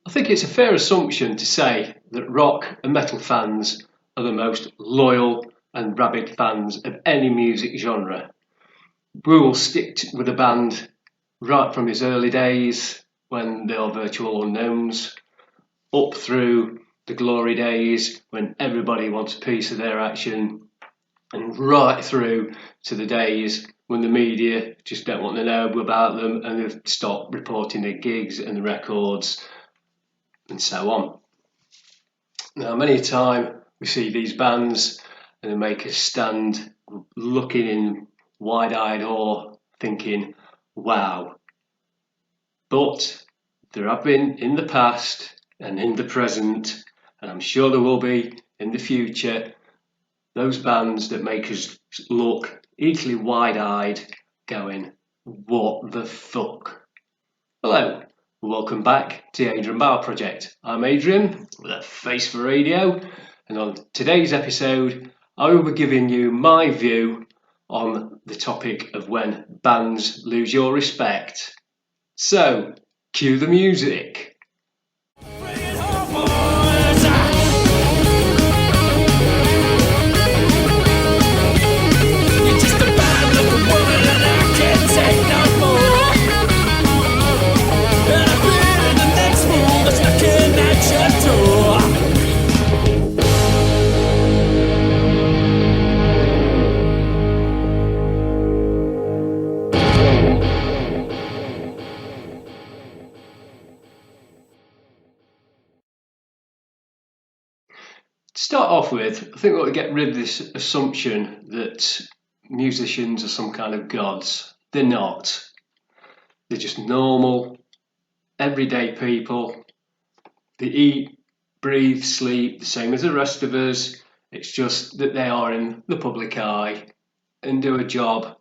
I think it's a fair assumption to say that rock and metal fans are the most loyal and rabid fans of any music genre. We will stick with a band right from its early days when they are virtual unknowns, up through the glory days when everybody wants a piece of their action, and right through to the days when the media just don't want to know about them and they've stopped reporting their gigs and the records and so on. Now, many a time we see these bands and they make us stand looking in wide-eyed awe, thinking, wow. But there have been in the past and in the present, and I'm sure there will be in the future, those bands that make us look equally wide-eyed, going, what the fuck? Hello, welcome back to the Adrian Project. I'm Adrian, with a face for radio, and on today's episode, I will be giving you my view on the topic of when bands lose your respect. So, cue the music. To start off with, I think we ought to get rid of this assumption that musicians are some kind of gods. They're not. They're just normal, everyday people. They eat, breathe, sleep the same as the rest of us. It's just that they are in the public eye and do a job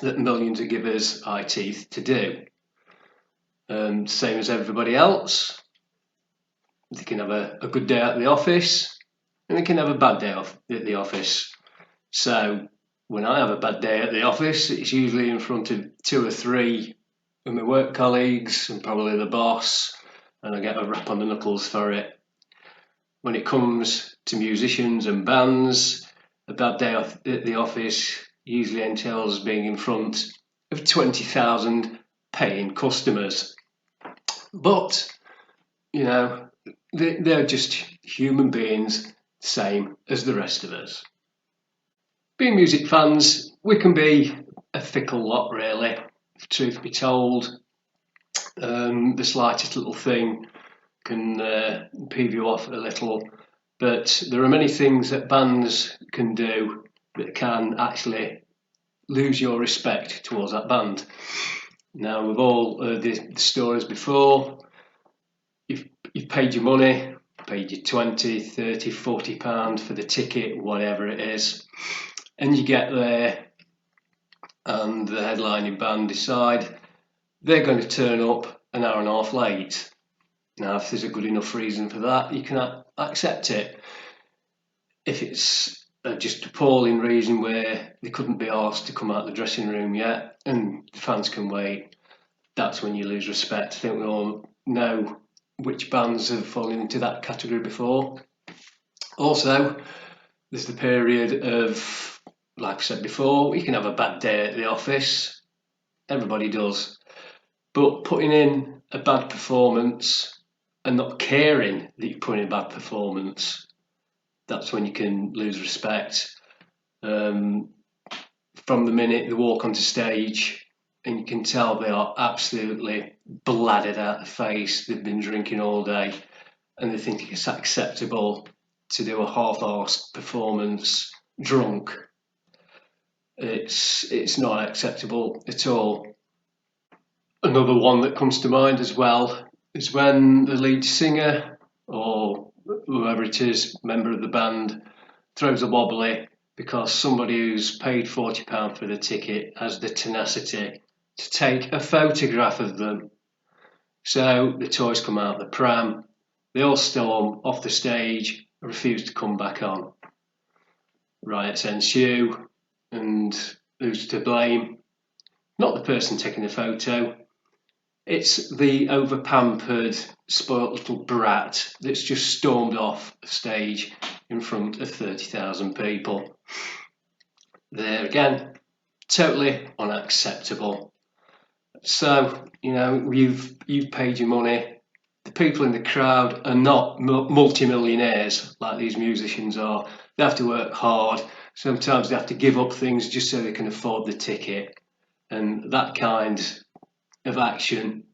that millions of givers eye teeth to do. Same as everybody else. They can have a good day at the office and they can have a bad day off at the office. So when I have a bad day at the office, it's usually in front of 2 or 3 of my work colleagues and probably the boss, and I get a rap on the knuckles for it. When it comes to musicians and bands, a bad day at the office usually entails being in front of 20,000 paying customers. But, you know, they're just human beings, same as the rest of us. Being music fans, we can be a fickle lot, really, if truth be told. The slightest little thing can peeve you off a little, but there are many things that bands can do that can actually lose your respect towards that band. Now, we've all heard the stories before. You've paid your money, paid your 20, 30, 40 pounds for the ticket, whatever it is, and you get there and the headlining band decide they're going to turn up an hour and a half late. Now, if there's a good enough reason for that, you can accept it. If it's just a appalling reason where they couldn't be asked to come out of the dressing room yet and the fans can wait, that's when you lose respect. I think we all know which bands have fallen into that category before. Also, there's the period of, like I said before, you can have a bad day at the office. Everybody does. But putting in a bad performance and not caring that you put in a bad performance, that's when you can lose respect. From the minute they walk onto stage, and you can tell they are absolutely bladdered out the face, they've been drinking all day, and they think it's acceptable to do a half-arsed performance drunk. It's not acceptable at all. Another one that comes to mind as well is when the lead singer or whoever it is, member of the band, throws a wobbly because somebody who's paid £40 for the ticket has the tenacity to take a photograph of them. So the toys come out the pram, they all still off the stage, refuse to come back on. Riots ensue, and who's to blame? Not the person taking the photo. It's the over-pampered, spoilt little brat that's just stormed off the stage in front of 30,000 people. There again, totally unacceptable. So, you've paid your money. The people in the crowd are not multimillionaires like these musicians are. They have to work hard. Sometimes they have to give up things just so they can afford the ticket. And that kind of action,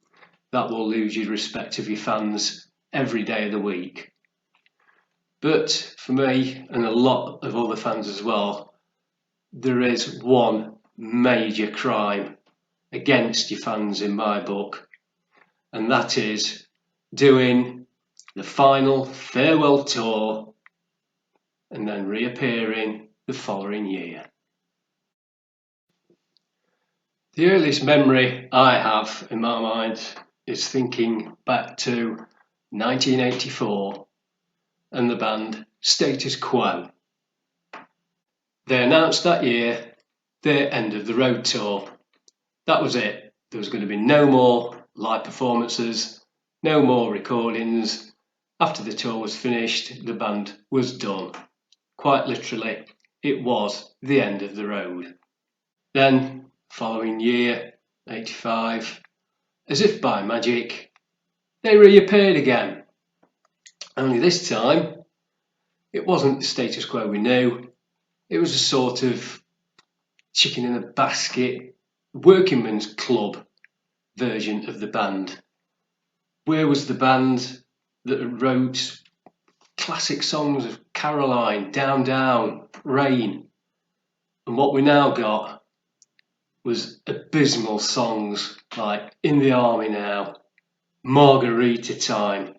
that will lose you respect of your fans every day of the week. But for me, and a lot of other fans as well, there is one major crime against your fans in my book, and that is doing the final farewell tour and then reappearing the following year. The earliest memory I have in my mind is thinking back to 1984 and the band Status Quo. They announced that year their end of the road tour. That was it. There was going to be no more live performances, no more recordings. After the tour was finished, the band was done. Quite literally, it was the end of the road. Then, following year, 85, as if by magic, they reappeared again. Only this time, it wasn't the Status Quo we knew. It was a sort of chicken in a basket, workingmen's club version of the band. Where was the band that wrote classic songs of Caroline, Down Down, Rain? And what we now got was abysmal songs like In the Army Now, Margarita Time,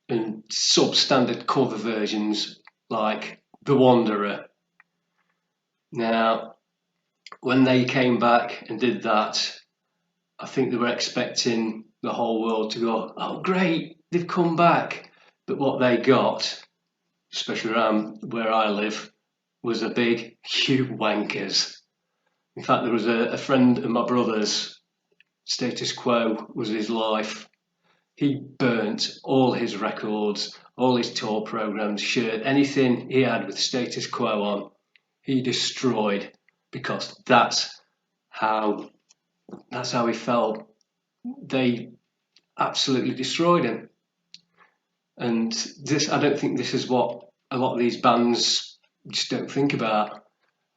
and substandard cover versions like The Wanderer. Now, when they came back and did that, I think they were expecting the whole world to go, oh great, they've come back. But what they got, especially around where I live, was a big "you wankers." In fact, there was a friend of my brother's, Status Quo was his life. He burnt all his records, all his tour programs, shirt, anything he had with Status Quo on, he destroyed, because that's how he felt. They absolutely destroyed him. And this, I don't think this is what a lot of these bands just don't think about,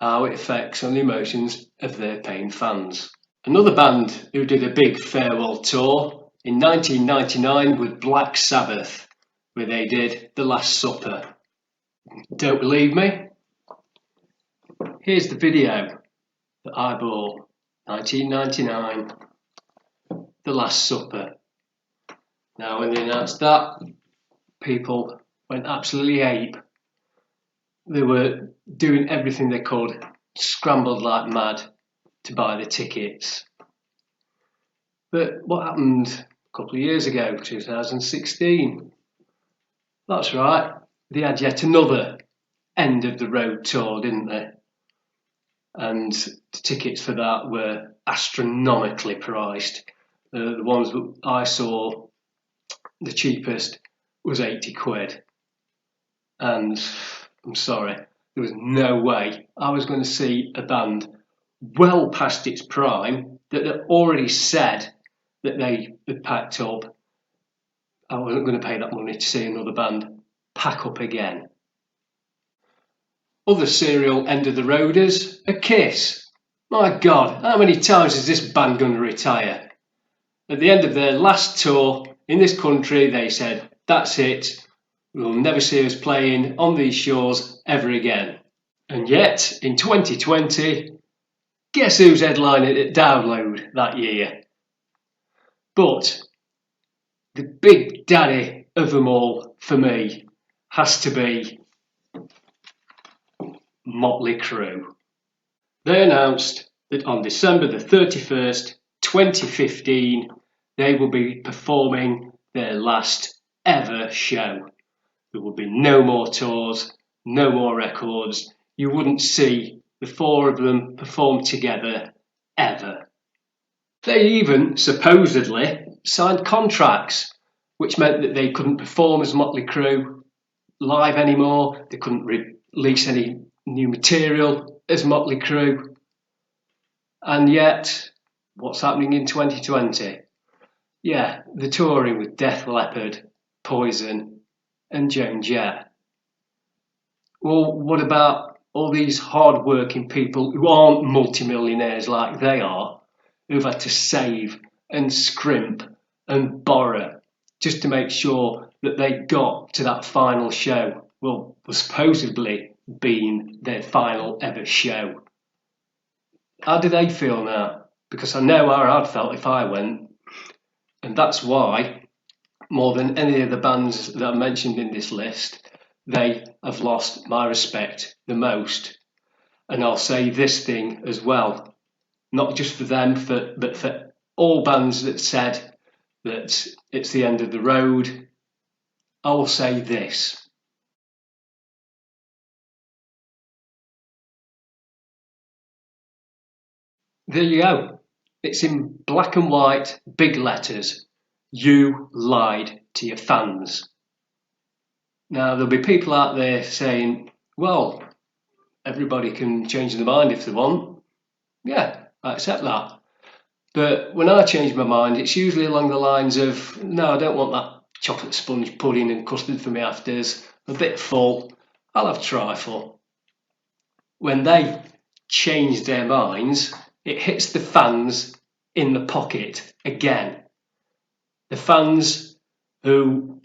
how it affects on the emotions of their paying fans. Another band who did a big farewell tour in 1999 was Black Sabbath, where they did The Last Supper. Don't believe me? Here's the video that I bought, 1999, The Last Supper. Now, when they announced that, people went absolutely ape. They were doing everything they could, scrambled like mad to buy the tickets. But what happened a couple of years ago, 2016? That's right, they had yet another end of the road tour, didn't they? And the tickets for that were astronomically priced. The ones that I saw, the cheapest was 80 quid. And I'm sorry, there was no way I was going to see a band well past its prime that had already said that they had packed up. I wasn't going to pay that money to see another band pack up again. Other serial end of the roaders, a Kiss. My God, how many times is this band going to retire? At the end of their last tour in this country, they said, that's it. We'll never see us playing on these shores ever again. And yet, in 2020, guess who's headlining at Download that year? But the big daddy of them all, for me, has to be Motley Crue. They announced that on December the 31st, 2015, they will be performing their last ever show. There will be no more tours, no more records. You wouldn't see the four of them perform together ever. They even supposedly signed contracts, which meant that they couldn't perform as Motley Crue live anymore. They couldn't release any new material as Motley Crue. And yet, what's happening in 2020? Yeah, they're touring with Def Leppard, Poison, and Joan Jett. Well, what about all these hard-working people who aren't multimillionaires like they are, who've had to save and scrimp and borrow just to make sure that they got to that final show? Well, supposedly being their final ever show. How do they feel now? Because I know how I'd felt if I went. And that's why, more than any of the bands that I mentioned in this list, they have lost my respect the most. And I'll say this thing as well, not just for them, but for all bands that said that it's the end of the road. I will say this. There you go. It's in black and white, big letters. You lied to your fans. Now, there'll be people out there saying, well, everybody can change their mind if they want. Yeah, I accept that. But when I change my mind, it's usually along the lines of, no, I don't want that chocolate sponge pudding and custard for me afters. I'm a bit full. I'll have trifle. When they change their minds, it hits the fans in the pocket again. The fans who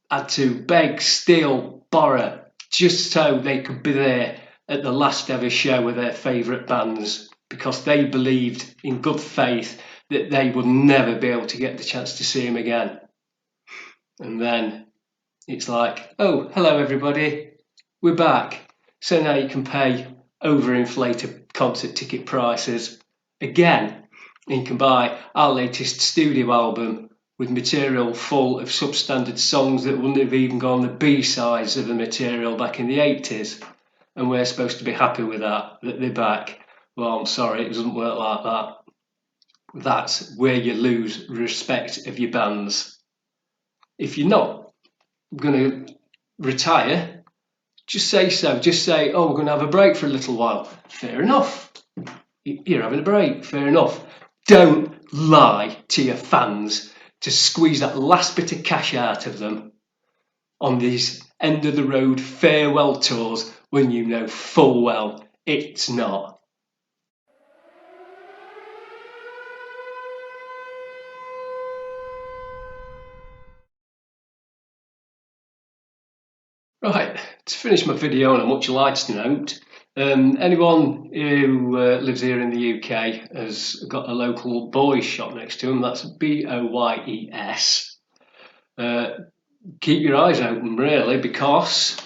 had to beg, steal, borrow just so they could be there at the last ever show of their favourite bands because they believed in good faith that they would never be able to get the chance to see them again. And then it's like, oh, hello everybody, we're back. So now you can pay overinflated concert ticket prices again. And you can buy our latest studio album with material full of substandard songs that wouldn't have even gone the B-sides of the material back in the 80s. And we're supposed to be happy with that they're back. Well, I'm sorry, it doesn't work like that. That's where you lose respect of your bands. If you're not going to retire, just say so. Just say, oh, we're going to have a break for a little while. Fair enough. You're having a break. Fair enough. Don't lie to your fans to squeeze that last bit of cash out of them on these end of the road farewell tours when you know full well it's not. Right, to finish my video on a much lighter note, anyone who lives here in the UK has got a local boys shop next to them, that's BOYES. Keep your eyes open really, because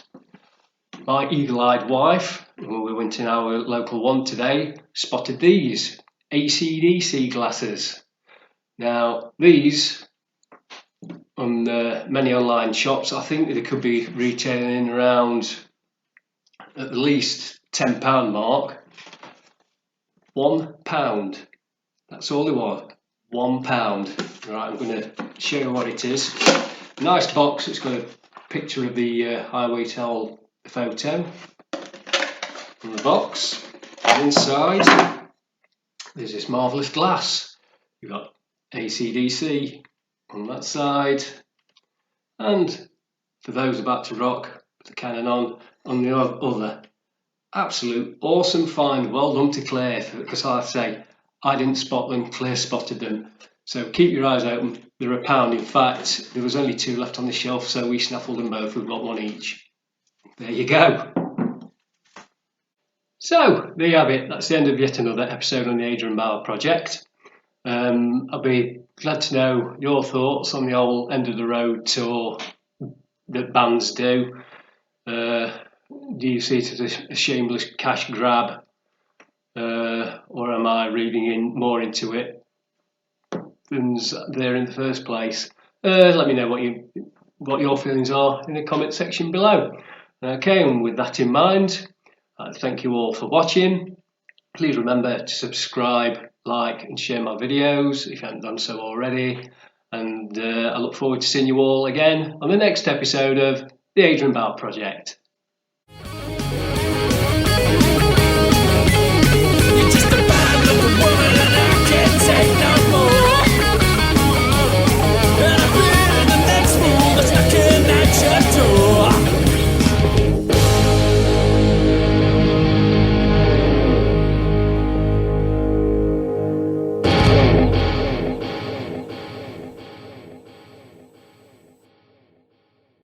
my eagle-eyed wife, when we went in our local one today, spotted these AC/DC glasses. Now these, on many online shops, I think they could be retailing around at least £10 mark. £1. That's all they want. £1. Right, I'm going to show you what it is. Nice box. It's got a picture of the Highway Towel photo from the box. And inside, there's this marvellous glass. You've got AC/DC on that side, and for those about to rock, the Canon on the other. Absolute awesome find. Well done to Claire, because I say I didn't spot them, Claire spotted them. So keep your eyes open. They're £1. In fact, there was only 2 left on the shelf, so we snaffled them both. We've got 1 each. There you go. So there you have it. That's the end of yet another episode on the Adrian Bauer project. I'll be glad to know your thoughts on the whole end of the road tour that bands do. Do you see it as a shameless cash grab, or am I reading more into it than's there in the first place? Let me know what your feelings are in the comment section below. Okay, and with that in mind, thank you all for watching. Please remember to subscribe, like and share my videos if you haven't done so already. And I look forward to seeing you all again on the next episode of the Adrian Project.